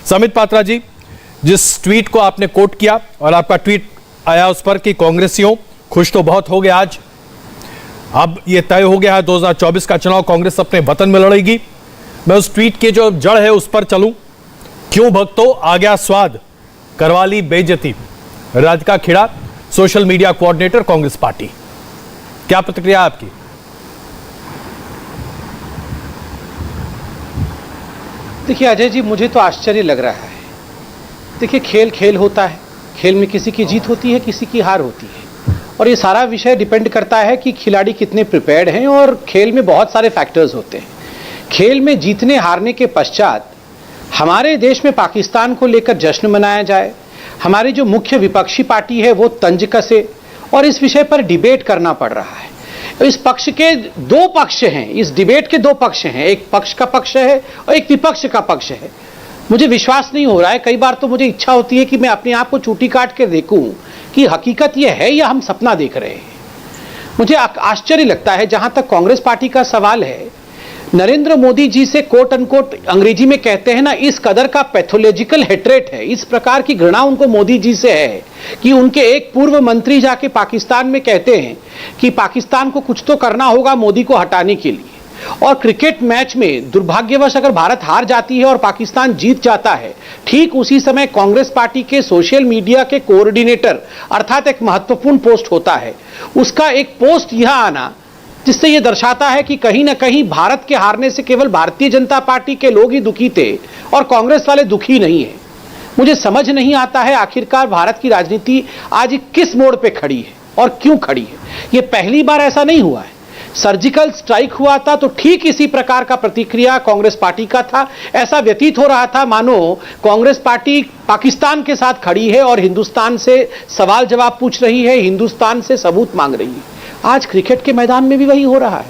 समित पात्रा जी, जिस ट्वीट को आपने कोट किया और आपका ट्वीट आया उस पर कि कांग्रेसियों खुश तो बहुत हो गए आज, अब ये तय हो गया है 2024 का चुनाव कांग्रेस अपने वतन में लड़ेगी। मैं उस ट्वीट की जो जड़ है उस पर चलूं। क्यों भक्तों आ गया स्वाद, करवा ली बेइज्जती, Radhika Khera, social media coordinator Congress party. क्या प्रतिक्रिया आपकी? देखिए अजय जी, मुझे तो आश्चर्य लग रहा है। देखिए खेल खेल होता है, खेल में किसी की जीत होती है, किसी की हार होती है, और ये सारा विषय डिपेंड करता है कि खिलाड़ी कितने प्रिपेयर्ड हैं, और खेल में बहुत सारे फैक्टर्स होते हैं। खेल में जीतने हारने के पश्चात हमारे देश में पाकिस्तान को लेकर जश्न मनाया जाए, हमारी जो मुख्य विपक्षी पार्टी है वो तंज कसे, और इस विषय पर डिबेट करना पड़ रहा है। इस पक्ष के दो पक्ष हैं, इस डिबेट के दो पक्ष हैं, एक पक्ष का पक्ष है और एक विपक्ष का पक्ष है। मुझे विश्वास नहीं हो रहा है, कई बार तो मुझे इच्छा होती है कि मैं अपने आप को चूटी काट के देखूं कि हकीकत यह है या हम सपना देख रहे हैं। मुझे आश्चर्य लगता है। जहां तक कांग्रेस पार्टी का सवाल है, नरेंद्र मोदी जी से कोट अनकोट अंग्रेजी में कहते हैं ना, इस कदर का पैथोलॉजिकल हेट्रेट है, इस प्रकार की घृणा उनको मोदी जी से है कि उनके एक पूर्व मंत्री जाके पाकिस्तान में कहते हैं कि पाकिस्तान को कुछ तो करना होगा मोदी को हटाने के लिए। और क्रिकेट मैच में दुर्भाग्यवश अगर भारत हार जाती है और पाकिस्तान जीत जाता है, ठीक उसी समय कांग्रेस पार्टी के सोशल मीडिया के कोऑर्डिनेटर अर्थात एक महत्वपूर्ण पोस्ट होता है, उसका एक पोस्ट यह आना जिससे यह दर्शाता है कि कहीं ना कहीं भारत के हारने से केवल भारतीय जनता पार्टी के लोग ही दुखी थे और कांग्रेस वाले दुखी नहीं है। मुझे समझ नहीं आता है आखिरकार भारत की राजनीति आज किस मोड़ पे खड़ी है और क्यों खड़ी है। यह पहली बार ऐसा नहीं हुआ है। सर्जिकल स्ट्राइक हुआ था तो ठीक इसी प्रकार का प्रतिक्रिया कांग्रेस पार्टी का था। ऐसा व्यतीत हो रहा था मानो कांग्रेस पार्टी पाकिस्तान के साथ खड़ी है और हिंदुस्तान से सवाल जवाब पूछ रही है, हिंदुस्तान से सबूत मांग रही है। आज क्रिकेट के मैदान में भी वही हो रहा है।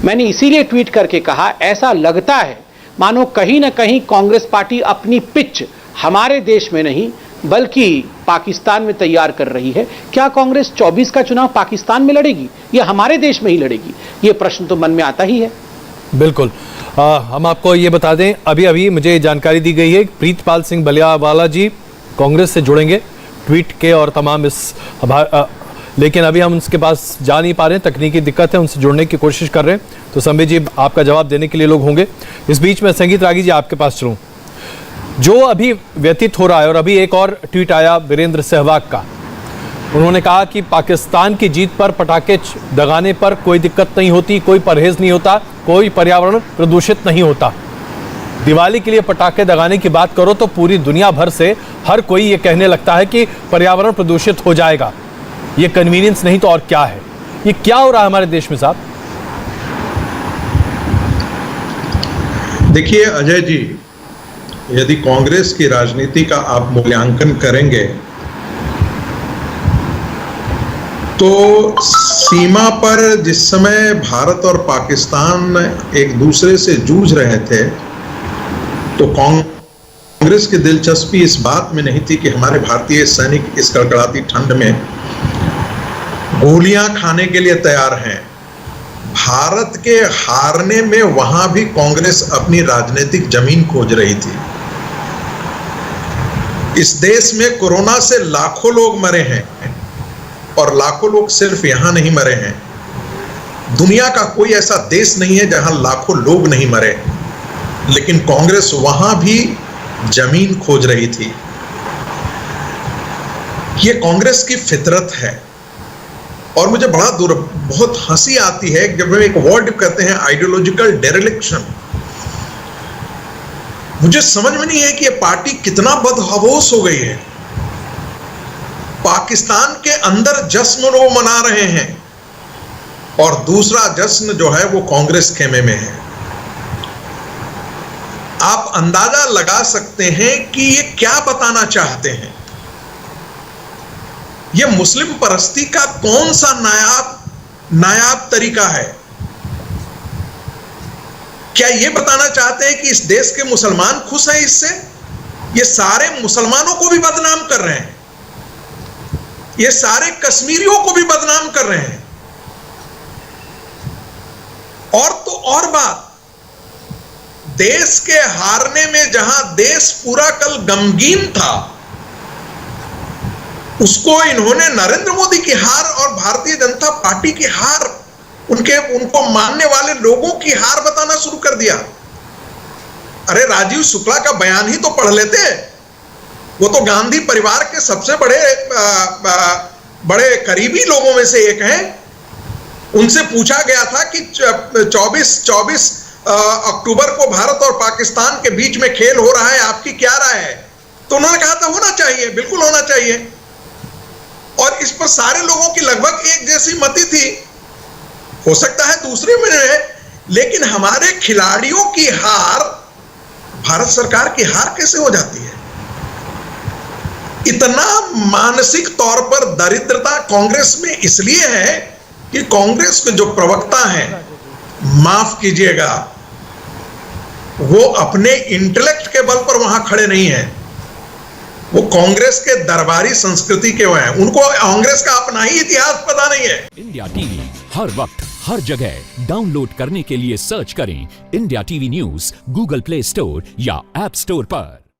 मैंने इसीलिए ट्वीट करके कहा, ऐसा लगता है मानो कहीं ना कहीं कांग्रेस पार्टी अपनी पिच हमारे देश में नहीं बल्कि पाकिस्तान में तैयार कर रही है। क्या कांग्रेस 24 का चुनाव पाकिस्तान में लड़ेगी या हमारे देश में ही लड़ेगी? ये प्रश्न तो मन में आता ही है। बिल्कुल। हम आपको ये बता दें, अभी अभी मुझे जानकारी दी गई है प्रीतपाल सिंह बलियावाला जी कांग्रेस से जुड़ेंगे ट्वीट के और तमाम लेकिन अभी हम उनके पास जा नहीं पा रहे हैं, तकनीकी दिक्कत है, उनसे जुड़ने की कोशिश कर रहे हैं। तो संबित जी आपका जवाब देने के लिए लोग होंगे। इस बीच में संगीत रागी जी आपके पास चलूं। जो अभी व्यतीत हो रहा है और अभी एक और ट्वीट आया वीरेंद्र सहवाग का, उन्होंने कहा कि पाकिस्तान की जीत पर पटाखे दगाने पर कोई दिक्कत नहीं होती, कोई परहेज नहीं होता, कोई पर्यावरण प्रदूषित नहीं होता। दिवाली के लिए पटाखे दगाने की बात करो तो पूरी दुनिया भर से हर कोई ये कहने लगता है कि पर्यावरण प्रदूषित हो जाएगा। ये कन्वीनियंस नहीं तो और क्या है? ये क्या हो रहा है हमारे देश में साहब? देखिए अजय जी, यदि कांग्रेस की राजनीति का आप मूल्यांकन करेंगे तो सीमा पर जिस समय भारत और पाकिस्तान एक दूसरे से जूझ रहे थे तो कांग्रेस की दिलचस्पी इस बात में नहीं थी कि हमारे भारतीय सैनिक इस कड़कड़ाती ठंड में गोलियां खाने के लिए तैयार हैं। भारत के हारने में वहां भी कांग्रेस अपनी राजनीतिक जमीन खोज रही थी। इस देश में कोरोना से लाखों लोग मरे हैं और लाखों लोग सिर्फ यहां नहीं मरे हैं, दुनिया का कोई ऐसा देश नहीं है जहां लाखों लोग नहीं मरे, लेकिन कांग्रेस वहां भी जमीन खोज रही थी। यह कांग्रेस की फितरत है। और मुझे बहुत हंसी आती है जब हम एक वर्ड कहते हैं आइडियोलॉजिकल डेरिलिक्शन। मुझे समझ में नहीं है कि ये पार्टी कितना बदहवोस हो गई है। पाकिस्तान के अंदर जश्न वो मना रहे हैं और दूसरा जश्न जो है वो कांग्रेस खेमे में है। आप अंदाजा लगा सकते हैं कि ये क्या बताना चाहते हैं। ये मुस्लिम परस्ती का कौन सा नायाब तरीका है? क्या ये बताना चाहते हैं कि इस देश के मुसलमान खुश हैं इससे? ये सारे मुसलमानों को भी बदनाम कर रहे हैं, ये सारे कश्मीरियों को भी बदनाम कर रहे हैं। और तो और बात, देश के हारने में जहां देश पूरा कल गमगीन था, उसको इन्होंने नरेंद्र मोदी की हार और भारतीय जनता पार्टी की हार, उनको मानने वाले लोगों की हार बताना शुरू कर दिया। अरे राजीव शुक्ला का बयान ही तो पढ़ लेते। वो तो गांधी परिवार के सबसे बड़े करीबी लोगों में से एक हैं। उनसे पूछा गया था कि 24 अक्टूबर को भारत और पाकिस्तान के बीच में खेल हो रहा है, आपकी क्या राय है? तो उन्होंने कहा था होना चाहिए, बिल्कुल होना चाहिए। और इस पर सारे लोगों की लगभग एक जैसी मति थी। हो सकता है दूसरे में है, लेकिन हमारे खिलाड़ियों की हार भारत सरकार की हार कैसे हो जाती है? इतना मानसिक तौर पर दरिद्रता कांग्रेस में इसलिए है कि कांग्रेस के जो प्रवक्ता हैं, माफ कीजिएगा, वो अपने इंटेलेक्ट के बल पर वहां खड़े नहीं हैं। वो कांग्रेस के दरबारी संस्कृति के वो हैं। उनको कांग्रेस का अपना ही इतिहास पता नहीं है। इंडिया टीवी हर वक्त हर जगह डाउनलोड करने के लिए सर्च करें India TV news Google play store या ऐप स्टोर पर।